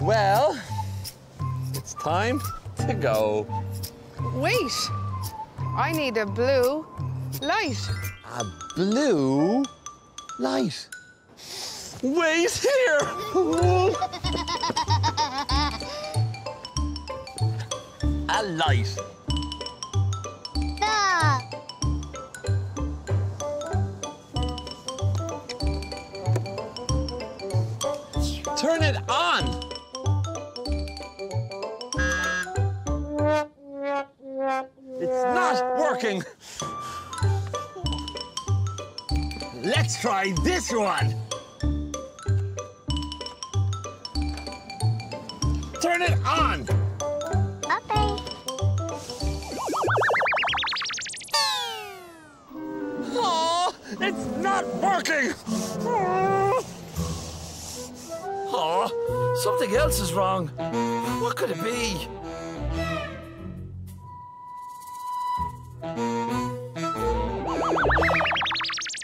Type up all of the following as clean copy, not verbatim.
Well, it's time to go. Wait. I need a blue light. A blue light. Wait here. A light. Turn it on. It's not working. Let's try this one. Turn it on. Okay. Oh, it's not working. Oh, something else is wrong. What could it be?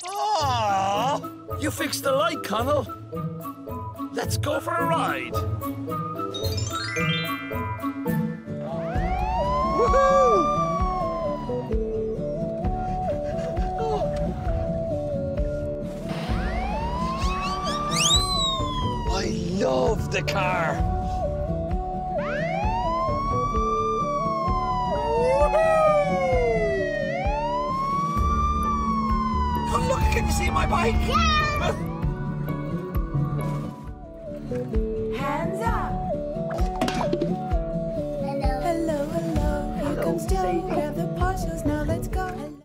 Oh, you fixed the light, Connell. Let's go for a ride. Woohoo! I love the car. Oh, look, can you see my bike? Yeah!